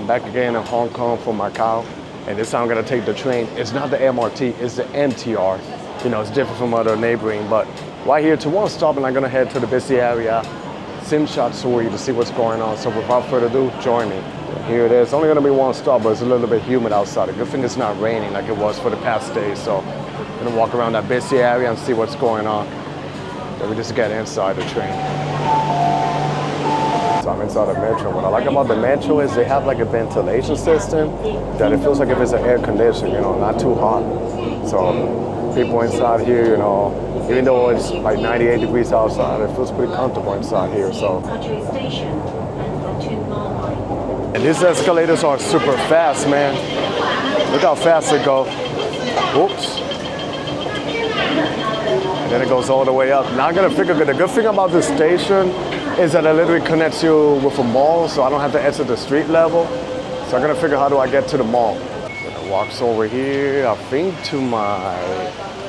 I'm back again in Hong Kong for Macau, and this time I'm gonna take the train. It's not the MRT, it's the MTR. You know, it's different from other neighboring, but right here to one stop, and I'm gonna head to the busy area, Sim Shat Sui, to see what's going on. So without further ado, join me. Here it is. Only gonna be one stop, but it's a little bit humid outside. A good thing it's not raining like it was for the past days. So I'm gonna walk around that busy area and see what's going on. Then we just get inside the train. So I'm inside the metro. What I like about the metro is they have like a ventilation system that it feels like if it's an air conditioner, you know, not too hot. So people inside here, you know, even though it's like 98 degrees outside, it feels pretty comfortable inside here. So. And these escalators are super fast, man. Look how fast they go. Whoops. And then it goes all the way up. Now I'm gonna figure, the good thing about this station is that it literally connects you with a mall, so I don't have to exit the street level. So I'm gonna figure how do I get to the mall. Gonna walk over here. I think to my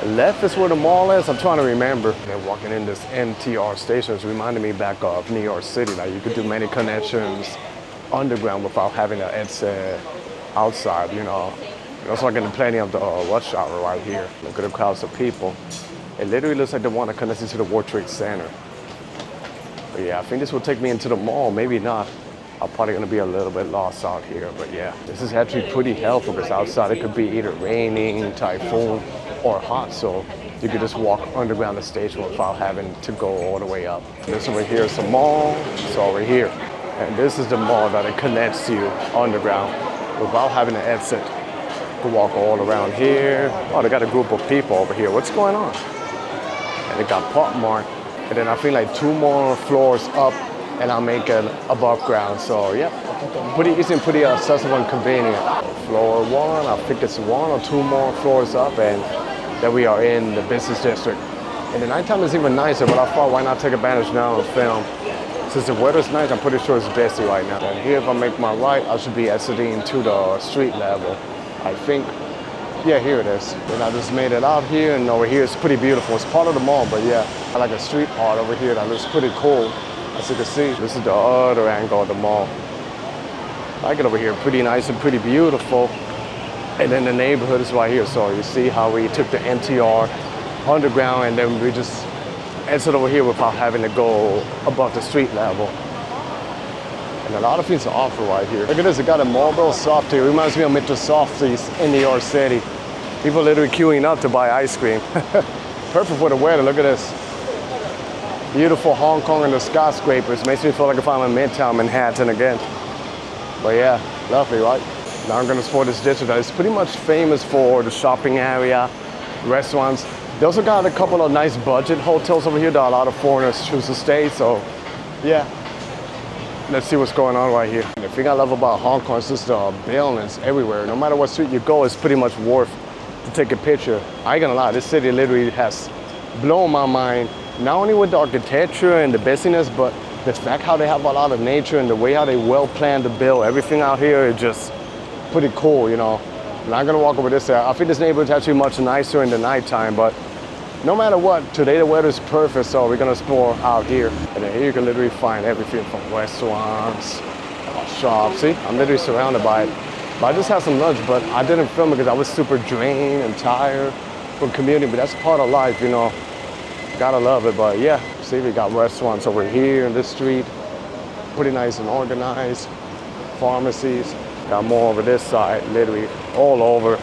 left is where the mall is. I'm trying to remember. And walking in this MTR station is reminding me back of New York City. Like you could do many connections underground without having to exit outside, you know. You're also getting plenty of the rush hour right here. Look at the crowds of people. It literally looks like they want to connect it to the World Trade Center. But yeah, I think this will take me into the mall. Maybe not. I'm probably gonna be a little bit lost out here. But yeah, this is actually pretty helpful because outside it could be either raining, typhoon, or hot. So you could just walk underground the station without having to go all the way up. This over here is the mall. It's over here. And this is the mall that it connects you underground without having to exit. You can walk all around here. Oh, they got a group of people over here. What's going on? And they got Pop Mart. And then I feel like 2 more floors up and I'll make it above ground. So yeah, pretty easy and pretty accessible and convenient. Floor 1, I think it's 1 or 2 more floors up, and then we are in the business district. And the nighttime is even nicer, but I thought why not take advantage now and film. Since the weather's nice, I'm pretty sure it's busy right now. And here, if I make my right, I should be exiting to the street level. I think, yeah, here it is. And I just made it out here, and over here it's pretty beautiful. It's part of the mall, but yeah, I like a street art over here that looks pretty cool. As you can see, this is the other angle of the mall. I like it over here, pretty nice and pretty beautiful. And then the neighborhood is right here. So you see how we took the MTR underground, and then we just exit over here without having to go above the street level. And a lot of things to offer right here. Look at this, it got a Marlboro Softie. It reminds me of Mr. Softies in New York City. People literally queuing up to buy ice cream. Perfect for the weather, look at this. Beautiful Hong Kong and the skyscrapers. Makes me feel like if I'm in Midtown Manhattan again. But yeah, lovely, right? Now I'm gonna explore this district. It's pretty much famous for the shopping area, restaurants. They also got a couple of nice budget hotels over here that a lot of foreigners choose to stay, so yeah. Let's see what's going on right here. The thing I love about Hong Kong is just the buildings everywhere. No matter what street you go, it's pretty much worth to take a picture. I ain't gonna lie, this city literally has blown my mind, not only with the architecture and the busyness, but the fact how they have a lot of nature and the way how they well plan to build everything out here is just pretty cool, you know. I'm not gonna walk over this area. I think this neighborhood's actually much nicer in the nighttime, but no matter what, today the weather is perfect, so we're gonna explore out here. And then here you can literally find everything from restaurants, shops. See, I'm literally surrounded by it. But I just had some lunch, but I didn't film it because I was super drained and tired from commuting, but that's part of life, you know. Gotta love it, but yeah. See, we got restaurants over here in this street. Pretty nice and organized. Pharmacies. Got more over this side, literally all over.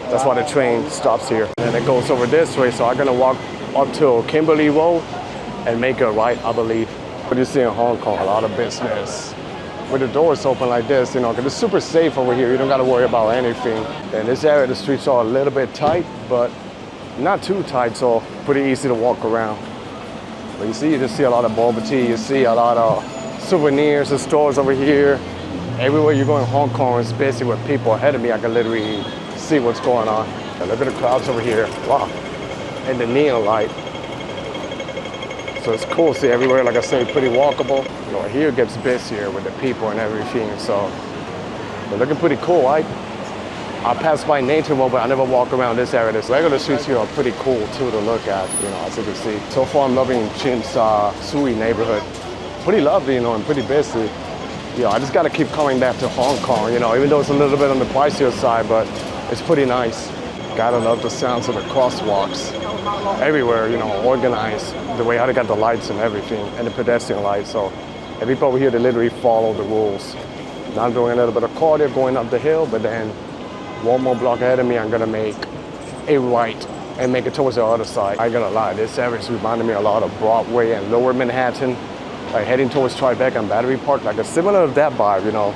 That's why the train stops here. And it goes over this way, so I'm gonna walk up to Kimberley Road and make a right, I believe. What you see in Hong Kong, a lot of business. With the doors open like this, you know, because it's super safe over here. You don't gotta worry about anything. In this area, the streets are a little bit tight, but not too tight, so pretty easy to walk around. But you see, you just see a lot of bubble tea. You see a lot of souvenirs and stores over here. Everywhere you go in Hong Kong is busy with people. Ahead of me, I can literally see what's going on. And look at the crowds over here. Wow. And the neon light. So it's cool to see everywhere, like I say, pretty walkable. You know, here it gets busier with the people and everything. So they're looking pretty cool, right? I pass by Nature Mall, but I never walk around this area. This regular streets here are pretty cool too to look at, you know, as you can see. So far I'm loving Chin Sa Sui neighborhood. Pretty lovely, you know, and pretty busy. I just gotta keep coming back to Hong Kong, even though it's a little bit on the pricier side, but it's pretty nice. Gotta love the sounds of the crosswalks everywhere, organized, the way how they got the lights and everything, and the pedestrian lights. So, and people over here, they literally follow the rules. Now I'm doing a little bit of cardio going up the hill, but then one more block ahead of me, I'm gonna make a right and make it towards the other side. I ain't gonna lie, this area reminded me a lot of Broadway and Lower Manhattan, like heading towards Tribeca and Battery Park, like a similar to that vibe, Well,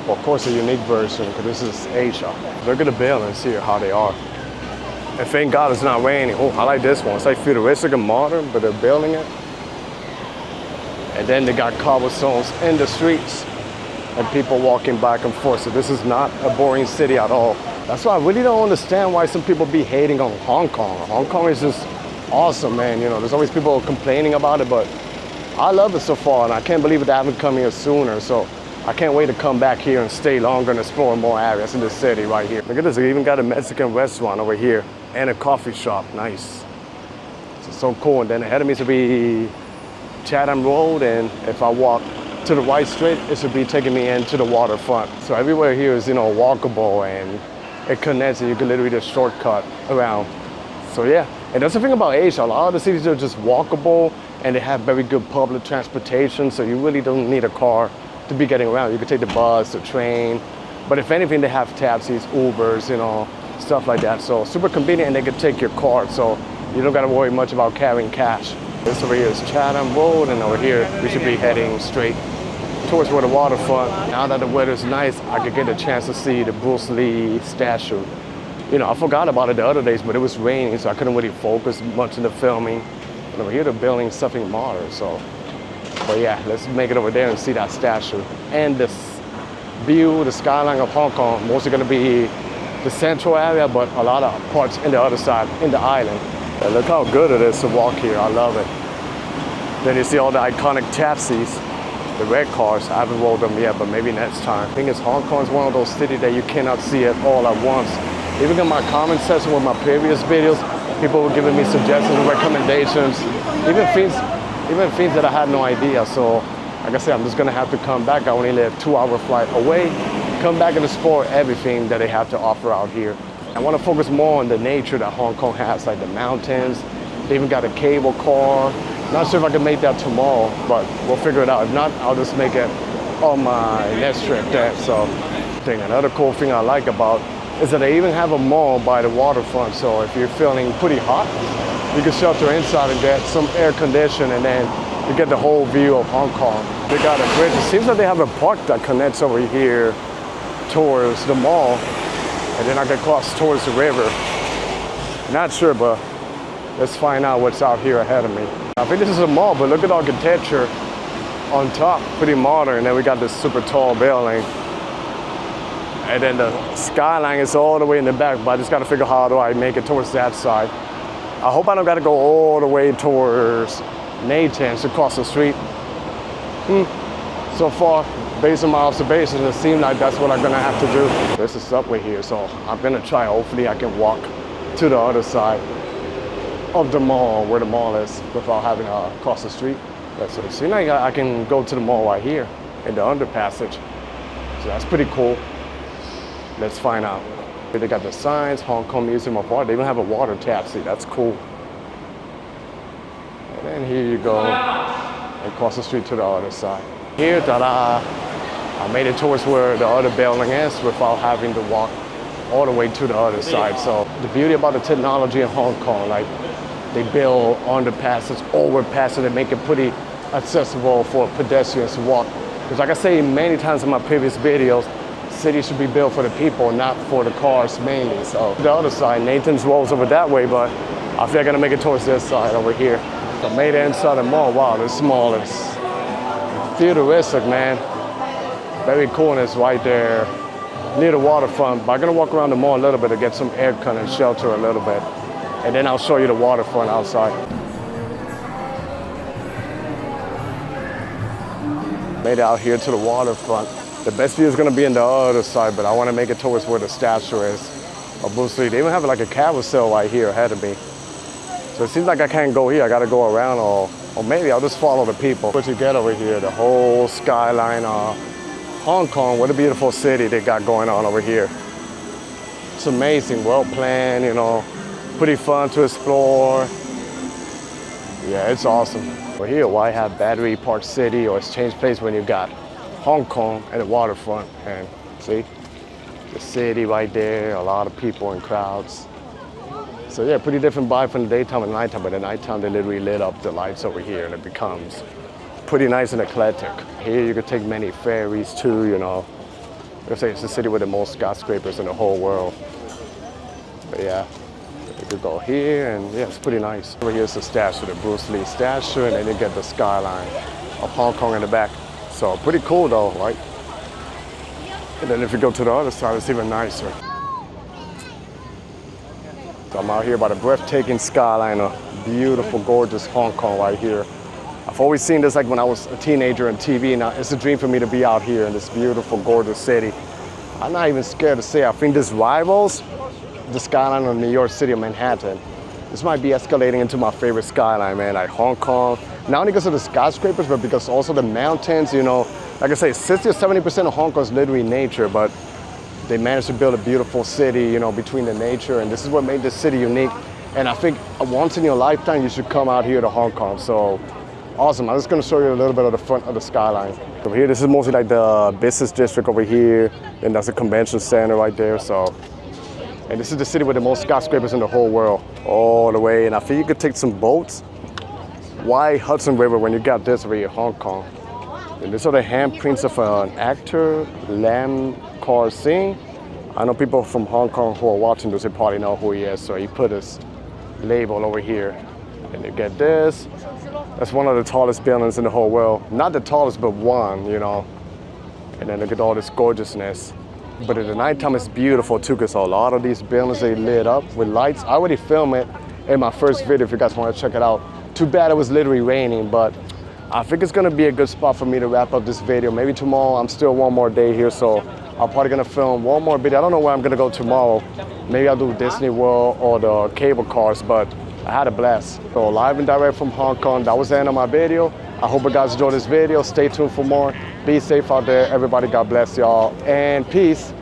of course, a unique version, because this is Asia. Look at the buildings here, how they are. And thank God it's not raining. Oh, I like this one. It's like futuristic and modern, but they're building it. And then they got cobblestones in the streets and people walking back and forth. So this is not a boring city at all. That's why I really don't understand why some people be hating on Hong Kong. Hong Kong is just awesome, man. There's always people complaining about it, but I love it so far, and I can't believe they haven't come here sooner. So I can't wait to come back here and stay longer and explore more areas in the city right here. Look at this, they even got a Mexican restaurant over here and a coffee shop, nice. It's so cool. And then ahead of me should be Chatham Road, and if I walk to the right straight, it should be taking me into the waterfront. So everywhere here is, walkable, and it connects, and you can literally just shortcut around. So yeah, and that's the thing about Asia, a lot of the cities are just walkable, and they have very good public transportation, so you really don't need a car to be getting around. You can take the bus, the train, but if anything, they have taxis, Ubers, stuff like that. So super convenient, and they can take your card, so you don't gotta worry much about carrying cash. This over here is Chatham Road, and over here, we should be heading straight towards where the waterfront. Now that the weather's nice, I could get a chance to see the Bruce Lee statue. I forgot about it the other days, but it was raining, so I couldn't really focus much in the filming. And over here, they're building something modern, so. But yeah, let's make it over there and see that statue. And this view, the skyline of Hong Kong, mostly gonna be the central area, but a lot of parts in the other side, in the island. And look how good it is to walk here, I love it. Then you see all the iconic taxis, the red cars. I haven't rolled them yet, but maybe next time. I think Hong Kong is one of those cities that you cannot see it all at once. Even in my comment section with my previous videos, people were giving me suggestions and recommendations, even things that I had no idea. So, like I said, I'm just gonna have to come back. I only live a 2-hour flight away. Come back and explore everything that they have to offer out here. I want to focus more on the nature that Hong Kong has, like the mountains. They even got a cable car. Not sure if I can make that tomorrow, but we'll figure it out. If not, I'll just make it on my next trip there. So, another cool thing I like about is that they even have a mall by the waterfront. So if you're feeling pretty hot, you can shelter inside and get some air conditioning, and then you get the whole view of Hong Kong. They got a bridge. It seems like they have a park that connects over here towards the mall, and then I can cross towards the river. Not sure, but let's find out what's out here ahead of me. I think this is a mall, but look at the architecture on top, pretty modern. And then we got this super tall building. And then the skyline is all the way in the back, but I just gotta figure out how do I make it towards that side. I hope I don't gotta go all the way towards Nathan's across the street. So far, based on my observations, it seems like that's what I'm gonna have to do. There's a subway here, so I'm gonna try, hopefully I can walk to the other side of the mall, where the mall is, without having to cross the street. So it seems like I can go to the mall right here in the underpassage. So that's pretty cool. Let's find out. They got the signs, Hong Kong Museum of Art. They even have a water taxi, that's cool. And then here you go, and cross the street to the other side. Here, ta-da, I made it towards where the other building is without having to walk all the way to the other side. So the beauty about the technology in Hong Kong, like they build underpasses, overpasses, they make it pretty accessible for pedestrians to walk. Because like I say many times in my previous videos, cities should be built for the people, not for the cars mainly. So the other side, Nathan's rolls over that way, but I think I'm gonna make it towards this side over here. So made it inside the mall. Wow, the smallest. Futuristic, man. Very cool, and it's right there near the waterfront. But I'm gonna walk around the mall a little bit to get some aircon and shelter a little bit. And then I'll show you the waterfront outside. Made it out here to the waterfront. The best view is gonna be in the other side, but I wanna make it towards where the statue is of Bruce Lee. They even have like a carousel right here ahead of me. So it seems like I can't go here, I gotta go around, or maybe I'll just follow the people. What you get over here, the whole skyline of Hong Kong, what a beautiful city they got going on over here. It's amazing, well planned, you know, pretty fun to explore. Yeah, it's awesome. We're here, why have Battery Park City or Exchange Place when you got Hong Kong and the waterfront? And see, the city right there, a lot of people and crowds. So yeah, pretty different vibe from the daytime and nighttime, but at nighttime they literally lit up the lights over here and it becomes pretty nice and eclectic. Here you could take many ferries too, you know. Like I say, it's the city with the most skyscrapers in the whole world. But yeah, you could go here and yeah, it's pretty nice. Over here's the statue, the Bruce Lee statue, and then you get the skyline of Hong Kong in the back. So pretty cool though, right? And then if you go to the other side, it's even nicer. So I'm out here by the breathtaking skyline of beautiful, gorgeous Hong Kong right here. I've always seen this like when I was a teenager on TV, and it's a dream for me to be out here in this beautiful, gorgeous city. I'm not even scared to say, I think this rivals the skyline of New York City or Manhattan. This might be escalating into my favorite skyline, man, like Hong Kong. Not only because of the skyscrapers, but because also the mountains, you know. Like I say, 60 or 70% of Hong Kong is literally nature, but they managed to build a beautiful city, you know, between the nature, and this is what made this city unique. And I think once in your lifetime, you should come out here to Hong Kong. So awesome. I'm just gonna show you a little bit of the front of the skyline. Over here, this is mostly like the business district over here, and that's a convention center right there. So, and this is the city with the most skyscrapers in the whole world, all the way. And I think you could take some boats. Why Hudson River when you got this over here, Hong Kong? And these are the handprints of an actor, Lam Kar Singh. I know people from Hong Kong who are watching this, they probably know who he is. So he put his label over here. And you get this. That's one of the tallest buildings in the whole world. Not the tallest, but one, you know. And then look at all this gorgeousness. But at the nighttime, it's beautiful too, because a lot of these buildings, they lit up with lights. I already filmed it in my first video if you guys want to check it out. Too bad it was literally raining, but I think it's gonna be a good spot for me to wrap up this video. Maybe tomorrow, I'm still one more day here, so I'm probably gonna film one more video. I don't know where I'm gonna go tomorrow. Maybe I'll do Disney World or the cable cars, but I had a blast. So live and direct from Hong Kong, that was the end of my video. I hope you guys enjoyed this video. Stay tuned for more. Be safe out there. Everybody, God bless y'all, and peace.